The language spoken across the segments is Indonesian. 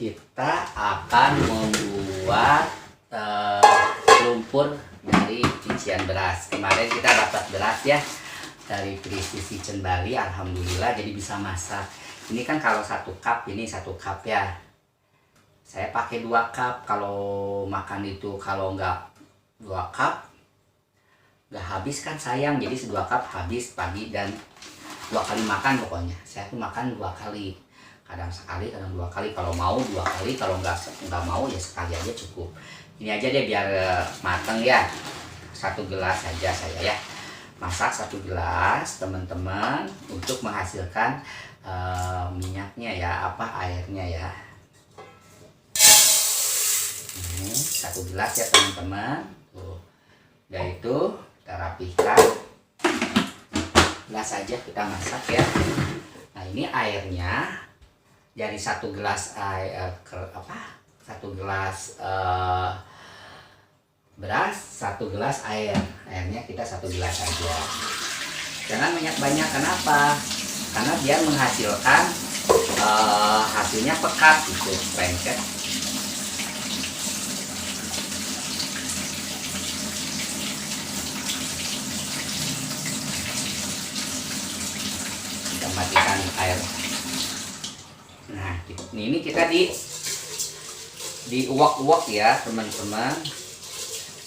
kita akan membuat lumpur dari cucian beras. Kemarin kita dapat beras ya dari Krisis Kitchen Bali, alhamdulillah, jadi bisa masak. Ini kan kalau 1 cup, ini 1 cup ya. Saya pakai 2 cup kalau makan itu. Kalau nggak 2 cup nggak habis kan sayang, jadi 2 cup habis pagi dan 2 kali makan pokoknya. Saya tuh makan 2 kali, kadang sekali, kadang 2 kali. Kalau mau 2 kali, kalau nggak mau ya sekali aja cukup. Ini aja deh biar mateng ya. 1 gelas saja saya ya. Masak 1 gelas teman-teman untuk menghasilkan minyaknya ya, airnya ya. Ini 1 gelas ya teman-teman. Tuh. Udah itu kita rapihkan. Gelas saja kita masak ya. Nah ini airnya dari 1 gelas air 1 gelas beras, 1 gelas air. Airnya kita 1 gelas saja. Jangan banyak-banyak. Kenapa? Karena biar menghasilkan hasilnya pekat gitu, lengket. Kita matikan air. Nah, ini kita diuak-uak ya teman-teman.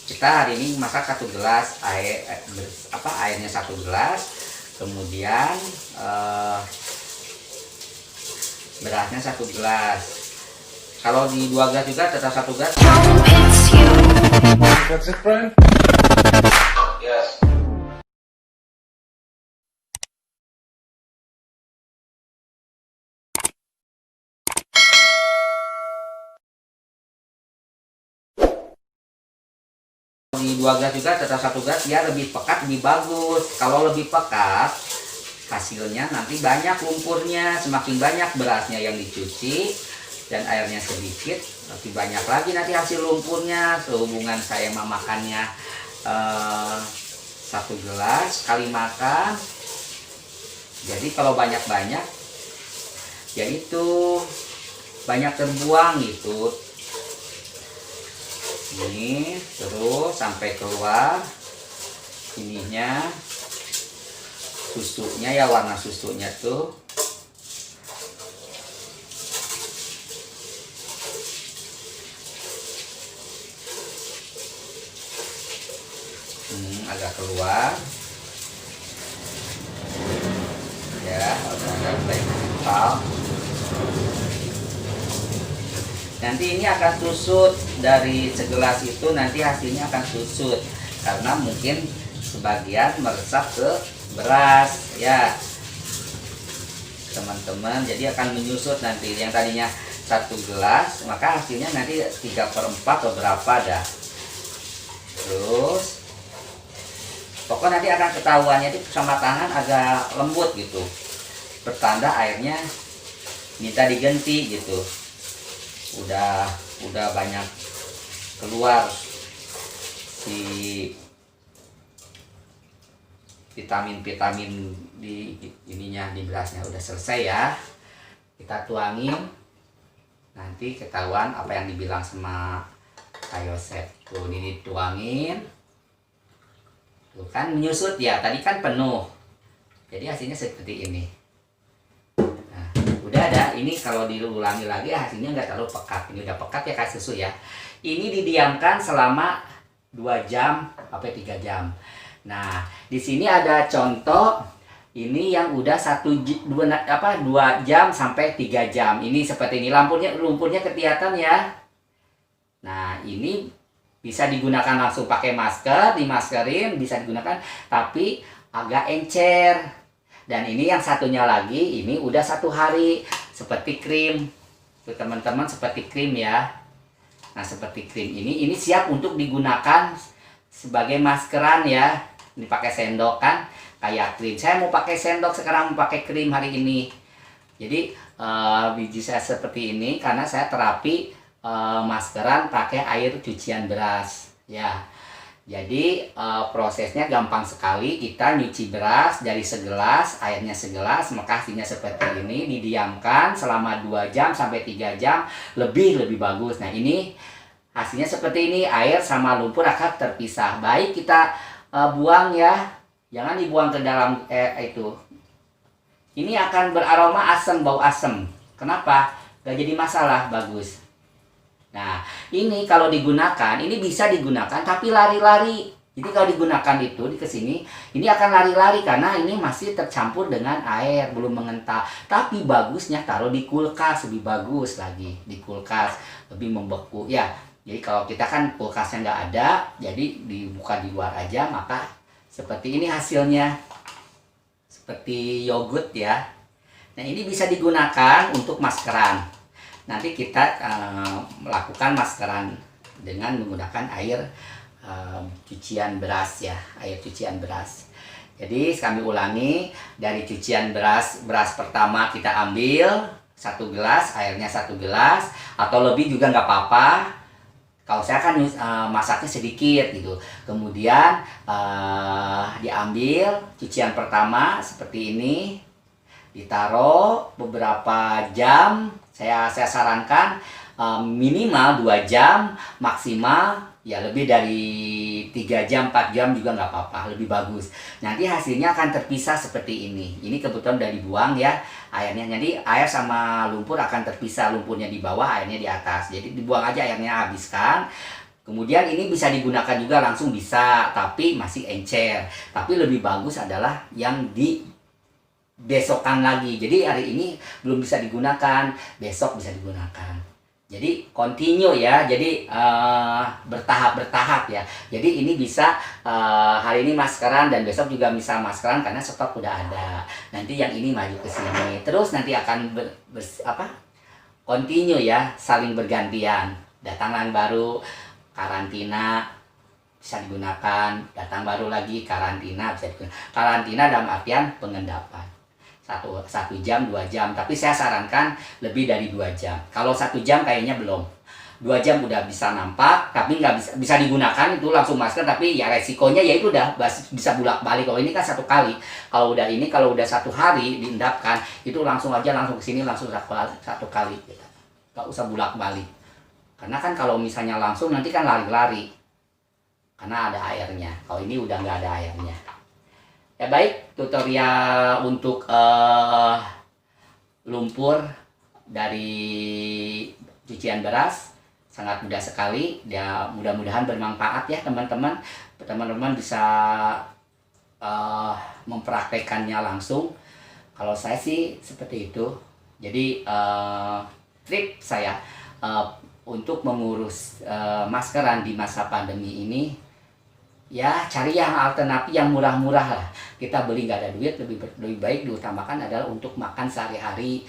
Kita hari ini masak 1 gelas airnya 1 gelas, kemudian berasnya 1 gelas. Kalau di 2 gelas juga tetap 1 gelas. That's it, friend? Yes. Di 2 gelas juga tetap 1 gelas, dia lebih pekat, lebih bagus. Kalau lebih pekat, hasilnya nanti banyak lumpurnya. Semakin banyak berasnya yang dicuci dan airnya sedikit, lebih banyak lagi nanti hasil lumpurnya. Sehubungan saya memakannya 1 gelas sekali makan. Jadi kalau banyak-banyak, ya itu banyak terbuang gitu. Ini terus sampai keluar ininya, susunya ya, warna susunya tuh. Agak keluar ya, agak kental. Nanti ini akan susut dari segelas itu, nanti hasilnya akan susut karena mungkin sebagian meresap ke beras ya teman-teman. Jadi akan menyusut nanti, yang tadinya 1 gelas maka hasilnya nanti 3/4 atau berapa dah. Terus pokoknya nanti akan ketahuannya itu sama tangan agak lembut gitu, pertanda airnya minta diganti gitu. Udah banyak keluar si vitamin-vitamin di ininya, di berasnya. Udah selesai ya, kita tuangin, nanti ketahuan apa yang dibilang sama Kak Yosef. Tuh ini dituangin, tuh kan menyusut ya, tadi kan penuh, jadi hasilnya seperti ini. Udah ada, ini kalau diulangi lagi hasilnya nggak terlalu pekat. Ini udah pekat ya, kayak susu ya. Ini didiamkan selama 2 jam sampai 3 jam. Nah di sini ada contoh ini yang udah 2 jam sampai 3 jam. Ini seperti ini, lumpurnya kelihatan ya. Nah ini bisa digunakan langsung pakai masker, dimaskerin bisa digunakan, tapi agak encer. Dan ini yang satunya lagi, ini udah 1 hari, seperti krim. Tuh teman-teman, seperti krim ya. Nah seperti krim ini siap untuk digunakan sebagai maskeran ya. Ini pakai sendok kan, kayak krim. Saya mau pakai sendok sekarang, mau pakai krim hari ini. Jadi biji saya seperti ini karena saya terapi maskeran pakai air cucian beras ya. Jadi prosesnya gampang sekali. Kita nyuci beras dari segelas, airnya segelas, maka hasilnya seperti ini. Didiamkan selama 2 jam sampai 3 jam, lebih bagus. Nah, ini hasilnya seperti ini. Air sama lumpur akan terpisah. Baik kita buang ya. Jangan dibuang ke dalam itu. Ini akan beraroma asam, bau asam. Kenapa? Gak jadi masalah, bagus. Nah, ini kalau digunakan, ini bisa digunakan tapi lari-lari. Jadi kalau digunakan itu di kesini, ini akan lari-lari karena ini masih tercampur dengan air, belum mengental. Tapi bagusnya taruh di kulkas, lebih bagus lagi di kulkas, lebih membeku. Ya, jadi kalau kita kan kulkasnya nggak ada, jadi dibuka di luar aja, maka seperti ini hasilnya, seperti yogurt ya. Nah, ini bisa digunakan untuk maskeran. Nanti kita melakukan maskeran dengan menggunakan air cucian beras ya, air cucian beras. Jadi kami ulangi, dari cucian beras pertama kita ambil 1 gelas, airnya 1 gelas atau lebih juga nggak apa-apa. Kalau saya kan masaknya sedikit gitu. Kemudian diambil cucian pertama seperti ini, ditaruh beberapa jam. Saya sarankan minimal 2 jam, maksimal ya lebih dari 3 jam, 4 jam juga nggak apa-apa, lebih bagus. Nanti hasilnya akan terpisah seperti ini. Ini kebetulan udah dibuang ya airnya. Jadi air sama lumpur akan terpisah, lumpurnya di bawah, airnya di atas. Jadi dibuang aja airnya, habiskan. Kemudian ini bisa digunakan juga langsung bisa, tapi masih encer. Tapi lebih bagus adalah yang di besokan lagi. Jadi hari ini belum bisa digunakan, besok bisa digunakan. Jadi continue ya, jadi bertahap ya. Jadi ini bisa hari ini maskeran dan besok juga bisa maskeran karena stok udah ada. Nanti yang ini maju ke sini. Terus nanti akan continue ya, saling bergantian. Datang baru, karantina bisa digunakan, datang baru lagi, karantina bisa digunakan. Karantina dalam artian pengendapan. 1 jam, 2 jam, tapi saya sarankan lebih dari 2 jam. Kalau 1 jam kayaknya belum. 2 jam udah bisa nampak, tapi nggak bisa digunakan itu langsung masker, tapi ya resikonya ya itu udah bisa bolak-balik. Kalau ini kan 1 kali. Kalau udah 1 hari diendapkan, itu langsung ke sini langsung 1 kali. Nggak usah bolak-balik. Karena kan kalau misalnya langsung nanti kan lari-lari. Karena ada airnya. Kalau ini udah nggak ada airnya. Ya baik, tutorial untuk lumpur dari cucian beras sangat mudah sekali. Ya mudah-mudahan bermanfaat ya teman-teman. Teman-teman bisa mempraktekannya langsung. Kalau saya sih seperti itu. Jadi trik saya untuk mengurus maskeran di masa pandemi ini, ya cari yang alternatif yang murah-murah lah. Kita beli nggak ada duit, lebih baik diutamakan adalah untuk makan sehari-hari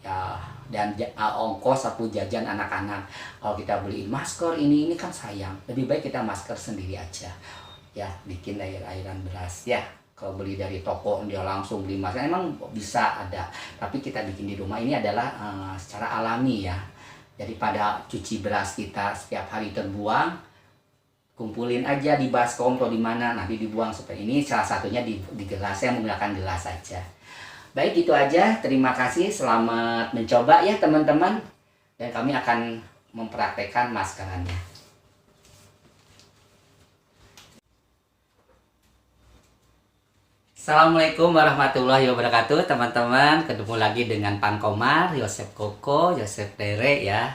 ya, dan ongkos atau jajan anak-anak. Kalau kita beli masker ini kan sayang, lebih baik kita masker sendiri aja ya, bikin air-airan beras ya. Kalau beli dari toko dia langsung beli masker emang bisa ada, tapi kita bikin di rumah ini adalah secara alami ya. Daripada cuci beras kita setiap hari terbuang, kumpulin aja di baskom atau di mana, nanti dibuang seperti ini. Salah satunya di gelas, saya menggunakan gelas saja. Baik, itu aja. Terima kasih, selamat mencoba ya teman-teman. Dan kami akan mempraktekkan maskerannya. Assalamualaikum warahmatullahi wabarakatuh teman-teman. Ketemu lagi dengan Pan Komar, Yosef Koko, Yosef Dere ya.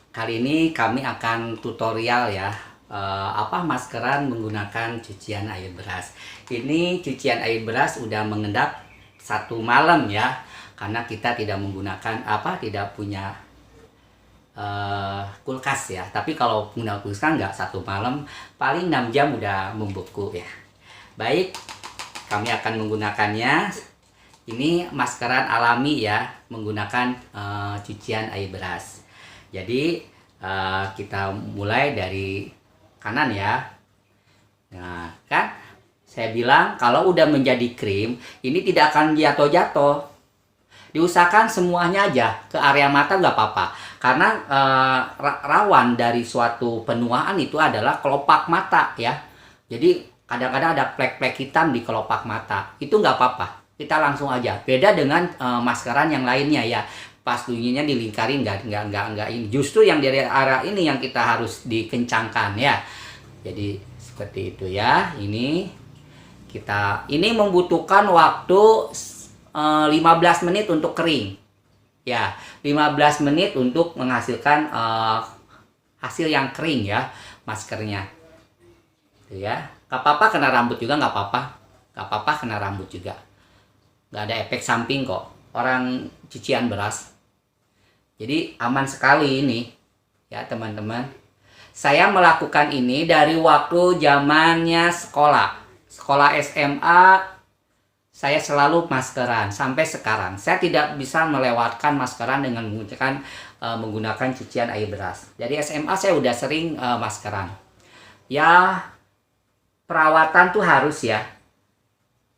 Kali ini kami akan tutorial ya, maskeran menggunakan cucian air beras. Ini cucian air beras udah mengendap 1 malam ya, karena kita tidak menggunakan tidak punya kulkas ya. Tapi kalau menggunakan kulkas kan nggak 1 malam, paling 6 jam udah membeku ya. Baik, kami akan menggunakannya. Ini maskeran alami ya, menggunakan cucian air beras. Jadi kita mulai dari kanan ya. Nah kan saya bilang kalau udah menjadi krim, ini tidak akan jatuh-jatuh. Diusahakan semuanya aja ke area mata nggak apa-apa. Karena rawan dari suatu penuaan itu adalah kelopak mata ya. Jadi kadang-kadang ada plek-plek hitam di kelopak mata. Itu nggak apa-apa. Kita langsung aja. Beda dengan maskeran yang lainnya ya. Pas dulunya dilingkarin nggak ini. Justru yang dari arah ini yang kita harus dikencangkan ya. Jadi seperti itu ya. Ini membutuhkan waktu 15 menit untuk kering. Ya, 15 menit untuk menghasilkan hasil yang kering ya maskernya. Itu ya. Gak apa-apa kena rambut juga nggak apa-apa. Gak apa-apa kena rambut juga. Gak ada efek samping kok. Orang cucian beras. Jadi aman sekali ini ya teman-teman. Saya melakukan ini dari waktu zamannya sekolah SMA. Saya selalu maskeran sampai sekarang. Saya tidak bisa melewatkan maskeran dengan menggunakan cucian air beras. Dari SMA saya udah sering maskeran. Ya, perawatan tuh harus ya.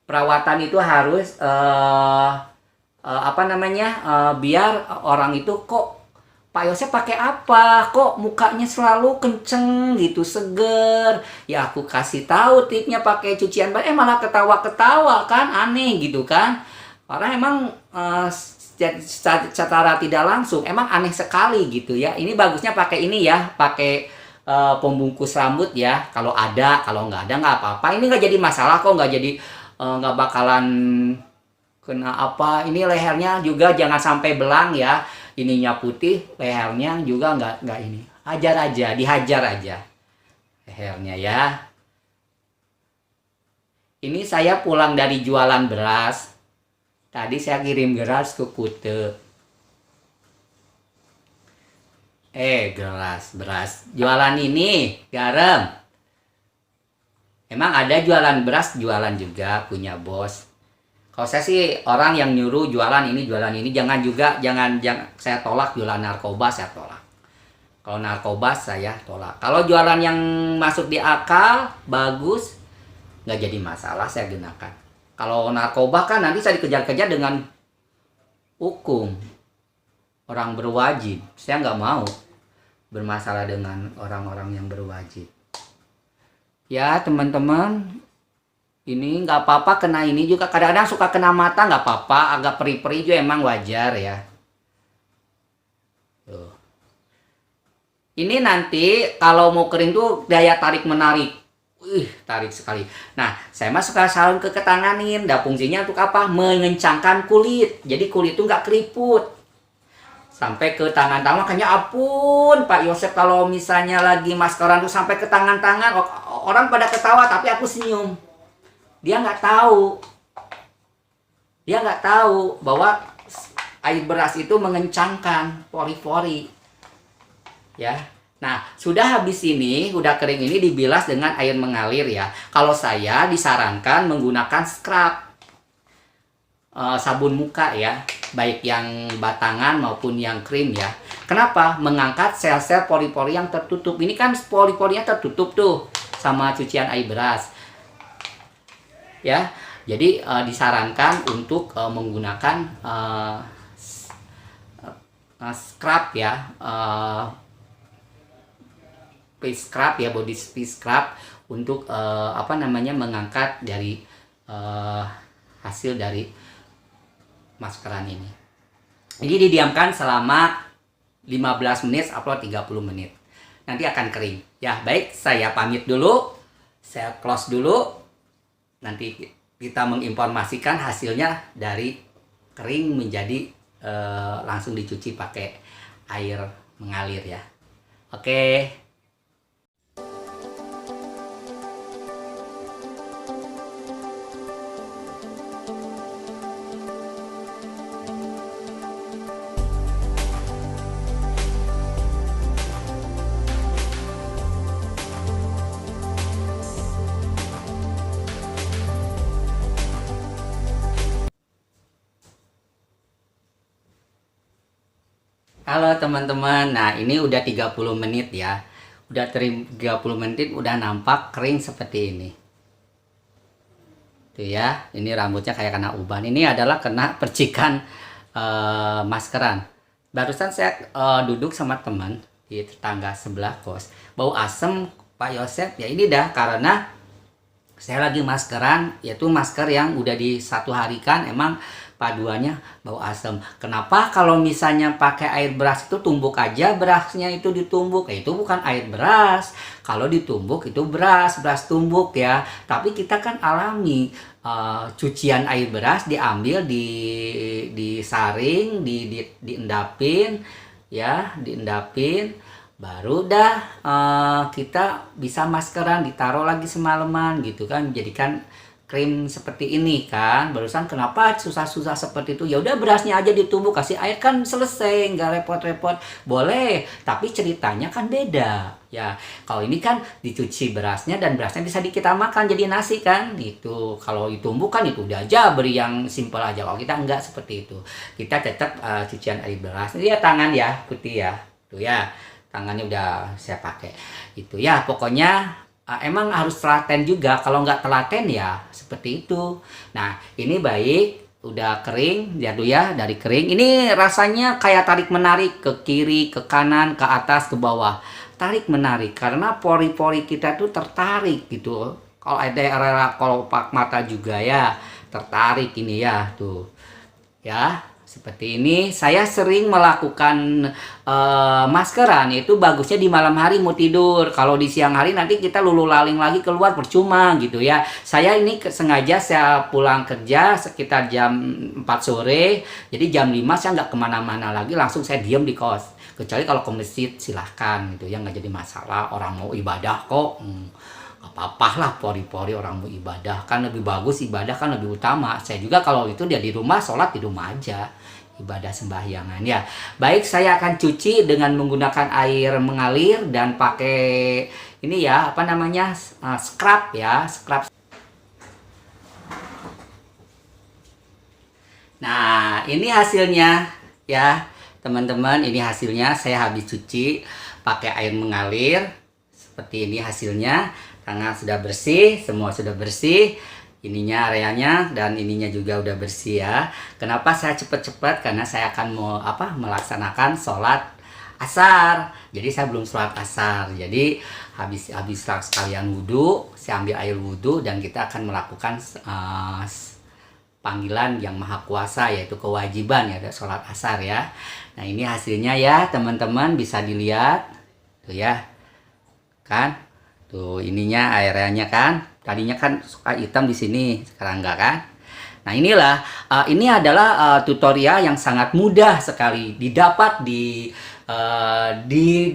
Perawatan itu harus biar orang itu kok Pak Yosep pakai apa? Kok mukanya selalu kenceng gitu, seger. Ya aku kasih tahu tipnya pakai cucian beras, malah ketawa-ketawa kan, aneh gitu kan. Orang emang secara tidak langsung emang aneh sekali gitu ya. Ini bagusnya pakai ini ya, pakai pembungkus rambut ya. Kalau ada, kalau nggak ada nggak apa-apa. Ini nggak jadi masalah kok, nggak bakalan kena apa. Ini lehernya juga jangan sampai belang ya. Ininya putih, lehernya juga nggak ini. Dihajar aja lehernya ya. Ini saya pulang dari jualan beras. Tadi saya kirim beras ke Kute. Beras. Jualan ini, garam. Emang ada jualan beras, jualan juga, punya bos. Kalau saya sih orang yang nyuruh jualan ini, jangan saya tolak jualan narkoba, saya tolak. Kalau narkoba saya tolak. Kalau jualan yang masuk di akal, bagus, nggak jadi masalah saya gunakan. Kalau narkoba kan nanti saya dikejar-kejar dengan hukum. Orang berwajib, saya nggak mau bermasalah dengan orang-orang yang berwajib. Ya teman-teman, ini nggak apa-apa kena ini juga. Kadang-kadang suka kena mata nggak apa-apa. Agak perih-perih juga emang wajar ya. Tuh. Ini nanti kalau mau kering tuh daya tarik-menarik. Tarik sekali. Nah, saya mah suka sarung ketanganin. Fungsinya untuk apa? Mengencangkan kulit. Jadi kulit tuh nggak keriput. Sampai ke tangan-tangan. Makanya ampun Pak Yosep kalau misalnya lagi maskeran tuh sampai ke tangan-tangan. Orang pada ketawa tapi aku senyum. Dia nggak tahu bahwa air beras itu mengencangkan pori-pori ya. Nah sudah habis ini, udah kering ini dibilas dengan air mengalir ya. Kalau saya disarankan menggunakan scrub sabun muka ya, baik yang batangan maupun yang krim ya. Kenapa? Mengangkat sel-sel pori-pori yang tertutup. Ini kan pori-porinya tertutup tuh sama cucian air beras ya. Jadi disarankan untuk menggunakan scrub ya, face scrub ya, body scrub untuk mengangkat dari hasil dari maskeran ini. Jadi didiamkan selama 15 menit atau 30 menit. Nanti akan kering. Ya, baik, saya pamit dulu. Saya close dulu. Nanti kita menginformasikan hasilnya dari kering menjadi langsung dicuci pakai air mengalir ya. Oke. Halo teman-teman, nah ini udah 30 menit ya. Udah 30 menit udah nampak kering seperti ini. Tuh ya, ini rambutnya kayak kena uban. Ini adalah kena percikan maskeran. Barusan saya duduk sama teman di tetangga sebelah kos, bau asem Pak Yosep. Ya ini dah karena saya lagi maskeran, yaitu masker yang udah di 1 hari kan, emang paduannya bau asem. Kenapa kalau misalnya pakai air beras itu tumbuk aja berasnya itu ditumbuk? Itu bukan air beras. Kalau ditumbuk itu beras tumbuk ya. Tapi kita kan alami, cucian air beras diambil, disaring, diendapin ya, diendapin, baru dah kita bisa maskeran, ditaruh lagi semalaman gitu kan, jadikan krim seperti ini kan. Barusan kenapa susah-susah seperti itu? Ya udah berasnya aja ditumbuk, kasih air kan selesai, nggak repot-repot. Boleh, tapi ceritanya kan beda ya. Kalau ini kan dicuci berasnya dan berasnya bisa kita makan jadi nasi kan gitu. Kalau ditumbuk kan itu udah aja beri yang simple aja. Kalau kita enggak seperti itu, kita tetap cucian air beras. Ini ya tangan ya, putih ya, tuh ya, tangannya udah saya pakai itu ya. Pokoknya emang harus telaten juga. Kalau nggak telaten ya seperti itu. Nah ini baik, udah kering ya tuh ya, dari kering. Ini rasanya kayak tarik menarik ke kiri, ke kanan, ke atas, ke bawah. Tarik menarik karena pori-pori kita tuh tertarik gitu. Kalau ada area kelopak mata juga ya tertarik ini ya tuh ya. Seperti ini, saya sering melakukan maskeran, itu bagusnya di malam hari mau tidur. Kalau di siang hari nanti kita lulu laling lagi keluar, percuma gitu ya. Saya ini sengaja saya pulang kerja sekitar jam 4 sore, jadi jam 5 saya nggak kemana-mana lagi, langsung saya diam di kos. Kecuali kalau ke masjid silahkan gitu ya, nggak jadi masalah, orang mau ibadah kok. Apa-apa lah, pori-pori orang mau ibadah kan lebih bagus, ibadah kan lebih utama. Saya juga kalau itu dia di rumah, sholat di rumah aja, ibadah sembahyangan ya. Baik, saya akan cuci dengan menggunakan air mengalir dan pakai ini ya, apa namanya, scrub ya, scrub. Nah ini hasilnya ya teman-teman, ini hasilnya. Saya habis cuci pakai air mengalir, seperti ini hasilnya. Tangan sudah bersih, semua sudah bersih. Ininya areanya dan ininya juga udah bersih ya. Kenapa saya cepat-cepat? Karena saya akan melaksanakan sholat asar. Jadi saya belum sholat asar. Jadi habis sekalian wudhu, saya ambil air wudhu dan kita akan melakukan panggilan yang maha kuasa, yaitu kewajiban ya, sholat asar ya. Nah ini hasilnya ya teman-teman, bisa dilihat tuh ya kan. Tuh ininya airnya kan, tadinya kan suka hitam di sini, sekarang enggak kan. Nah inilah, ini adalah tutorial yang sangat mudah sekali didapat di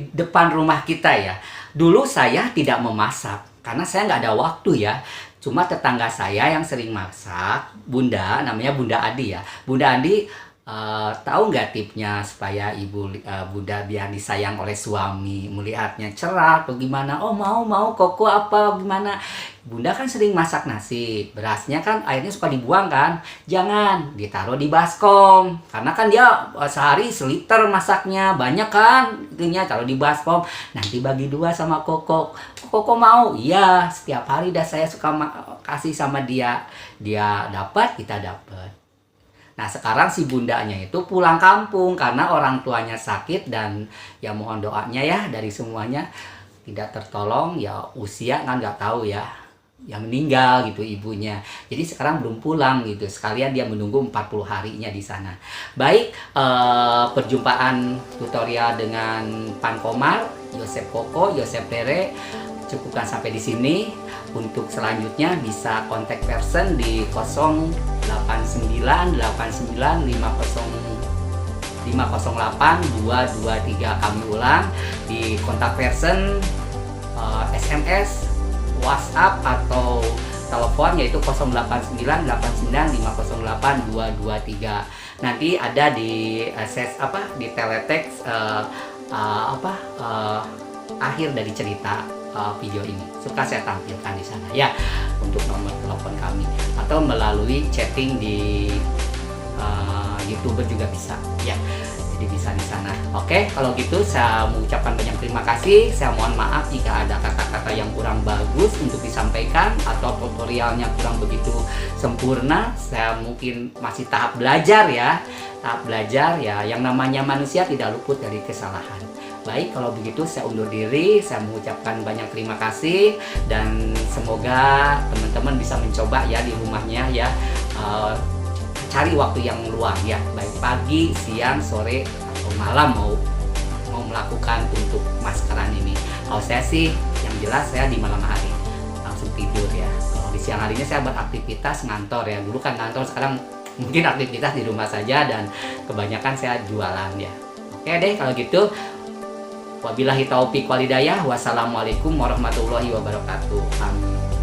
depan rumah kita ya. Dulu saya tidak memasak karena saya nggak ada waktu ya. Cuma tetangga saya yang sering masak, Bunda, namanya Bunda Adi ya. Bunda Adi tahu nggak tipnya supaya Bunda biar disayang oleh suami, melihatnya cerah atau gimana? Oh mau koko apa gimana? Bunda kan sering masak nasi, berasnya kan airnya suka dibuang kan? Jangan, ditaruh di baskom, karena kan dia sehari seliter masaknya, banyak kan? Itunya taruh di baskom, nanti bagi 2 sama koko. Koko mau? Iya, setiap hari dah saya suka kasih sama dia. Dia dapat, kita dapat. Nah sekarang si bundanya itu pulang kampung karena orang tuanya sakit, dan ya mohon doanya ya dari semuanya, tidak tertolong ya, usia kan nggak tahu ya meninggal gitu ibunya. Jadi sekarang belum pulang gitu, sekalian dia menunggu 40 harinya di sana. Baik, perjumpaan tutorial dengan Pan Komar, Yosep Koko, Yosep Pere cukupkan sampai di sini. Untuk selanjutnya bisa kontak person di 089-508-223. Kami ulang, di kontak person SMS, WhatsApp atau telepon yaitu 089-89-508-223. Nanti ada di di teletext akhir dari cerita video ini suka saya tampilkan di sana ya, untuk nomor telepon kami, atau melalui chatting di YouTuber juga bisa ya, jadi bisa di sana. Oke, kalau gitu saya mengucapkan banyak terima kasih. Saya mohon maaf jika ada kata-kata yang kurang bagus untuk disampaikan atau tutorialnya kurang begitu sempurna. Saya mungkin masih tahap belajar ya. tahap belajar ya, yang namanya manusia tidak luput dari kesalahan. Baik, kalau begitu saya undur diri, saya mengucapkan banyak terima kasih dan semoga teman-teman bisa mencoba ya di rumahnya ya, cari waktu yang luang ya, baik pagi, siang, sore atau malam mau melakukan untuk maskeran ini. Kalau saya sih yang jelas saya di malam hari langsung tidur ya. Kalau di siang harinya saya beraktivitas ngantor ya, dulu kan ngantor, sekarang mungkin aktivitas di rumah saja dan kebanyakan saya jualan ya. Oke deh kalau gitu. Wabillahi taufiq wal hidayah. Wassalamualaikum warahmatullahi wabarakatuh. Amin.